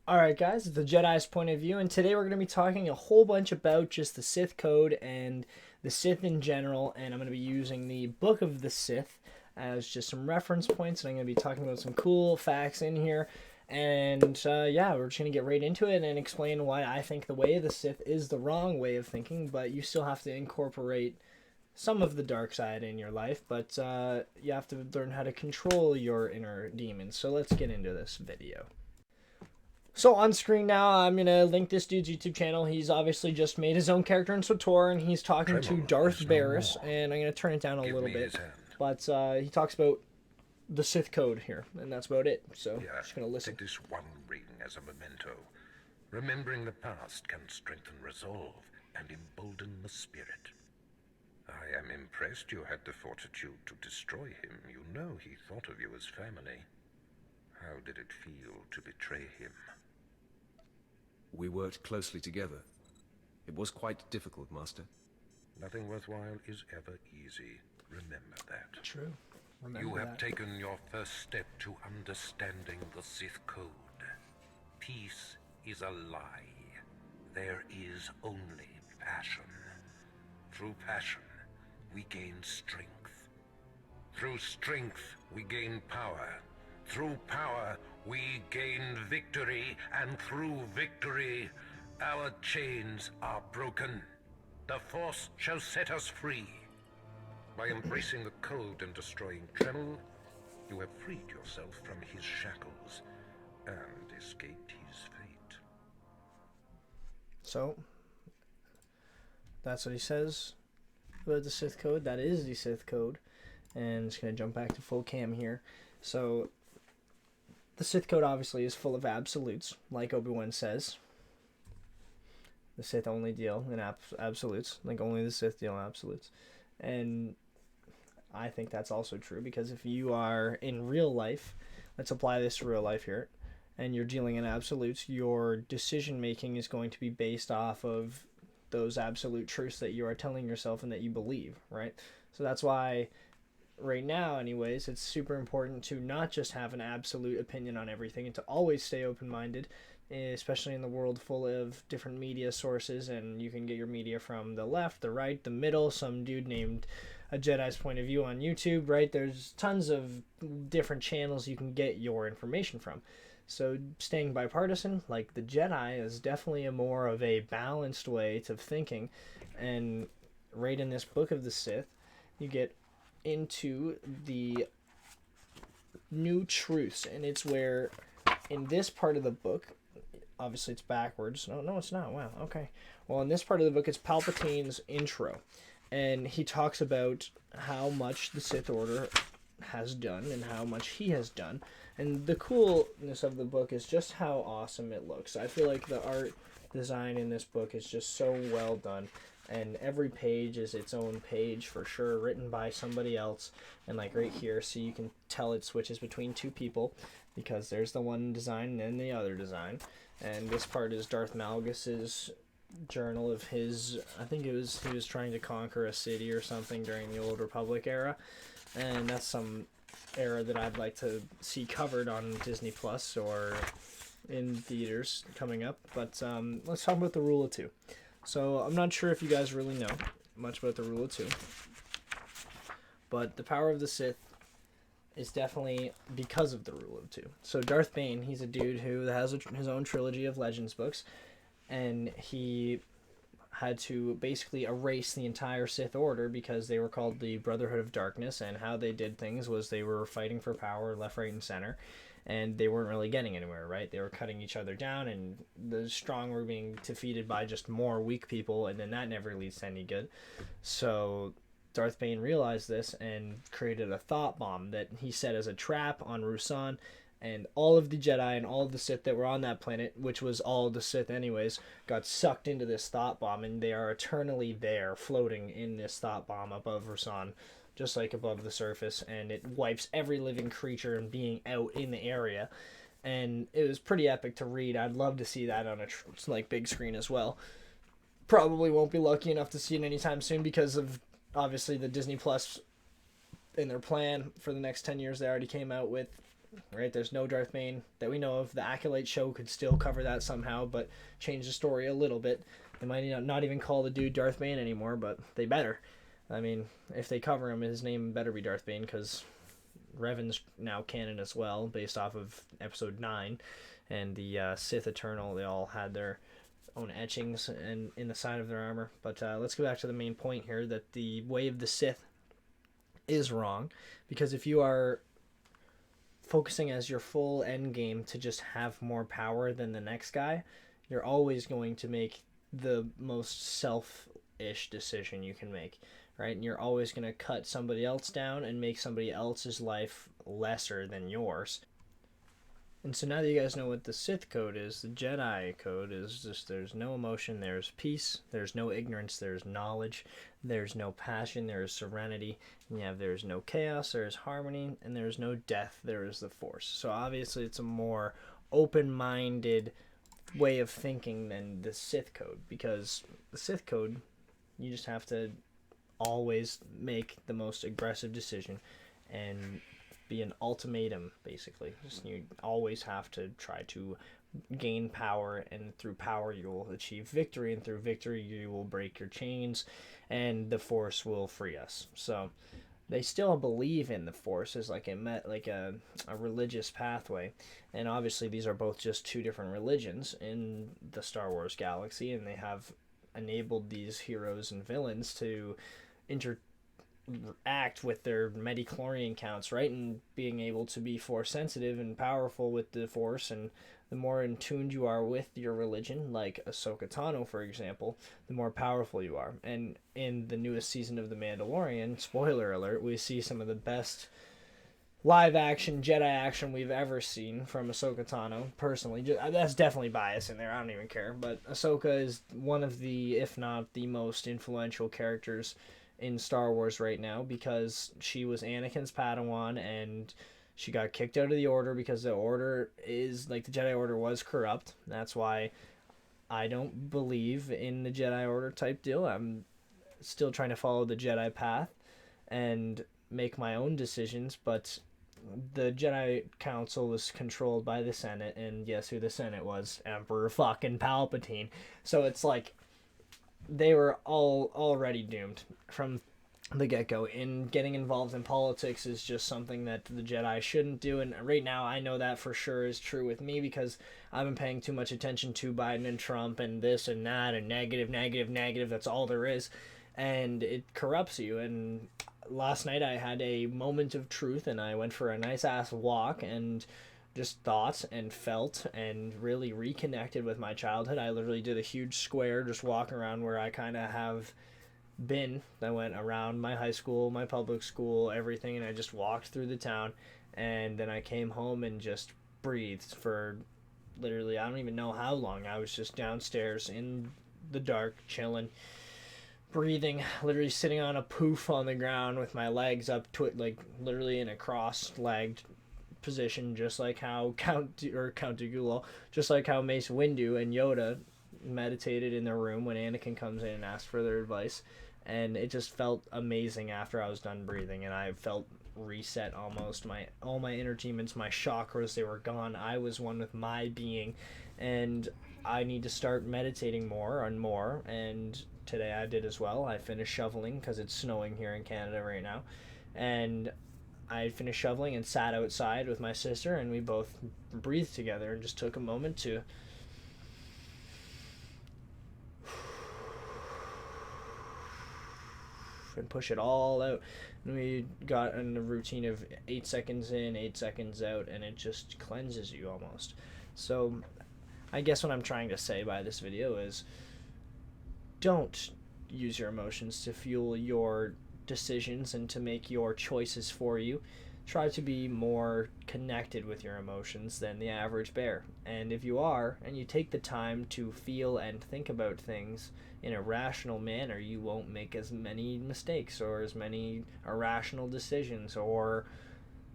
Alright guys, it's the Jedi's point of view, and today we're going to be talking a whole bunch about just the Sith code and the Sith in general, and I'm going to be using the Book of the Sith as just some reference points, and I'm going to be talking about some cool facts in here, and yeah, we're just going to get right into it and explain why I think the way of the Sith is the wrong way of thinking, but you still have to incorporate some of the dark side in your life, but you have to learn how to control your inner demons, so let's get into this video. So on screen now, I'm going to link this dude's YouTube channel. He's obviously just made his own character in SWTOR, and he's talking to Tremble Darth is no Barris, more. and I'm going to turn it down a Give little me bit. his hand. But he talks about the Sith code here, and that's about it. So Here, just going to listen. take this one ring as a memento. Remembering the past can strengthen resolve and embolden the spirit. I am impressed you had the fortitude to destroy him. You know he thought of you as family. How did it feel to betray him? We worked closely together. It was quite difficult, Master. Nothing worthwhile is ever easy. Remember that. True. Remember You have that. taken your first step to understanding the Sith code. Peace is a lie. There is only passion. Through passion, we gain strength. Through strength, we gain power. Through power, we gain victory. And through victory, our chains are broken. The Force shall set us free. By embracing the code and destroying Tremel, you have freed yourself from his shackles and escaped his fate. So that's what he says about the Sith code. That is the Sith code. And it's going to jump back to full cam here. So the Sith code obviously is full of absolutes, like Obi-Wan says. The Sith only deal in absolutes, like only the Sith deal in absolutes. And I think that's also true, because if you are in real life, let's apply this to real life here, and you're dealing in absolutes, your decision making is going to be based off of those absolute truths that you are telling yourself and that you believe, right? So that's why right now anyways, it's super important to not just have an absolute opinion on everything and to always stay open-minded, especially in the world full of different media sources, and you can get your media from the left, the right, the middle, some dude named A Jedi's Point of View on YouTube, right? There's tons of different channels you can get your information from. So staying bipartisan, like the Jedi, is definitely a more of a balanced way to thinking. And right in this Book of the Sith, you get into the new truths, and it's where in this part of the book, obviously it's backwards. No, it's not. Wow, okay. Well, in this part of the book, it's Palpatine's intro, and he talks about how much the Sith Order has done and how much he has done. And the coolness of the book is just how awesome it looks. I feel like the art design in this book is just so well done, and every page is its own page for sure, written by somebody else. And like right here, so you can tell it switches between two people, because there's the one design and then the other design. And this part is Darth Malgus's journal of his, I think it was, he was trying to conquer a city or something during the Old Republic era, and that's some era that I'd like to see covered on Disney Plus or in theaters coming up. But let's talk about the Rule of Two. So I'm not sure if you guys really know much about the Rule of Two, but the power of the Sith is definitely because of the Rule of Two. So Darth Bane, he's a dude who has his own trilogy of Legends books, and he had to basically erase the entire Sith Order because they were called the Brotherhood of Darkness, and how they did things was they were fighting for power left, right, and center, and they weren't really getting anywhere, right? They were cutting each other down, and the strong were being defeated by just more weak people, and then that never leads to any good. So Darth Bane realized this and created a thought bomb that he set as a trap on Ruusan, and all of the Jedi and all of the Sith that were on that planet, which was all the Sith anyways, got sucked into this thought bomb, and they are eternally there, floating in this thought bomb above Ruusan, just like above the surface, and it wipes every living creature and being out in the area. And it was pretty epic to read. I'd love to see that on a like big screen as well. Probably won't be lucky enough to see it anytime soon because of obviously the Disney Plus in their plan for the next 10 years they already came out with right? There's no Darth Bane that we know of. The Acolyte show could still cover that somehow, but change the story a little bit. They might not even call the dude Darth Bane anymore, but they better. I mean, if they cover him, his name better be Darth Bane, because Revan's now canon as well, based off of Episode 9. And the Sith Eternal, they all had their own etchings in the side of their armor. But let's go back to the main point here, that the way of the Sith is wrong, because if you are focusing as your full end game to just have more power than the next guy, you're always going to make the most selfish decision you can make, right? And you're always going to cut somebody else down and make somebody else's life lesser than yours. And so now that you guys know what the Sith code is, the Jedi code is just, there's no emotion, there's peace, there's no ignorance, there's knowledge, there's no passion, there's serenity, and there's no chaos, there's harmony, and there's no death, there is the Force. So obviously it's a more open-minded way of thinking than the Sith code, because the Sith code, you just have to always make the most aggressive decision and be an ultimatum, basically. Just, you always have to try to gain power, and through power you will achieve victory, and through victory you will break your chains, and the Force will free us. So they still believe in the Force as like a religious pathway, and obviously these are both just two different religions in the Star Wars galaxy, and they have enabled these heroes and villains to interact with their midi-chlorian counts, right, and being able to be Force sensitive and powerful with the Force. And the more in tune you are with your religion, like Ahsoka Tano, for example, the more powerful you are. And in the newest season of The Mandalorian, spoiler alert, we see some of the best live-action Jedi action we've ever seen from Ahsoka Tano, personally. That's definitely bias in there, I don't even care. But Ahsoka is one of the, if not the most influential characters in Star Wars right now, because she was Anakin's Padawan, and she got kicked out of the Order because the Order is, like, the Jedi Order was corrupt. That's why I don't believe in the Jedi Order type deal. I'm still trying to follow the Jedi path and make my own decisions, but the Jedi Council was controlled by the Senate, and guess who the Senate was? Emperor fucking Palpatine. So it's like, they were all already doomed from the get-go. And getting involved in politics is just something that the Jedi shouldn't do, and right now I know that for sure is true with me, because I've been paying too much attention to Biden and Trump and this and that and negative, that's all there is, and it corrupts you. And last night I had a moment of truth, and I went for a nice ass walk and just thought and felt and really reconnected with my childhood. I literally did a huge square, just walking around where I kind of have been. I went around my high school, my public school, everything, and I just walked through the town. And then I came home and just breathed for literally, I don't even know how long. I was just downstairs in the dark, chilling, breathing, literally sitting on a poof on the ground with my legs up to it, like literally in a cross-legged position, just like how Count Dooku, just like how Mace Windu and Yoda meditated in their room when Anakin comes in and asks for their advice. And it just felt amazing after I was done breathing, and I felt reset almost. All my inner demons, my chakras, they were gone. I was one with my being, and I need to start meditating more and more. And today I did as well. I finished shoveling because it's snowing here in Canada right now, and I finished shoveling and sat outside with my sister, and we both breathed together and just took a moment to and push it all out. And we got in the routine of 8 seconds in, 8 seconds out, and it just cleanses you almost. So I guess what I'm trying to say by this video is, don't use your emotions to fuel your decisions and to make your choices for you. Try to be more connected with your emotions than the average bear. And if you are, and you take the time to feel and think about things in a rational manner, you won't make as many mistakes or as many irrational decisions or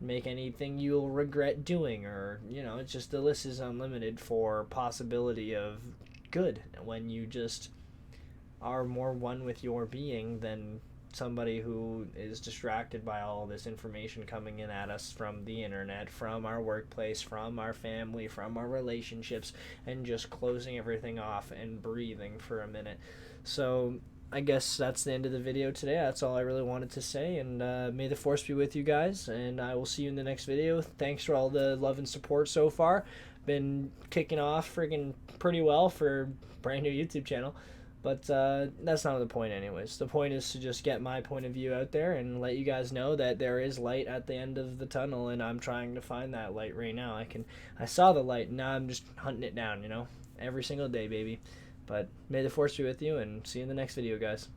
make anything you'll regret doing. Or, it's just, the list is unlimited for possibility of good when you just are more one with your being than somebody who is distracted by all this information coming in at us from the internet, from our workplace, from our family, from our relationships, and just closing everything off and breathing for a minute. So I guess that's the end of the video today. That's all I really wanted to say, and may the force be with you guys, and I will see you in the next video. Thanks for all the love and support so far. Been kicking off friggin' pretty well for a brand new YouTube channel, but that's not the point anyways. The point is to just get my point of view out there and let you guys know that there is light at the end of the tunnel, and I'm trying to find that light right now. I saw the light, and now I'm just hunting it down, every single day, baby. But may the force be with you, and see you in the next video, guys.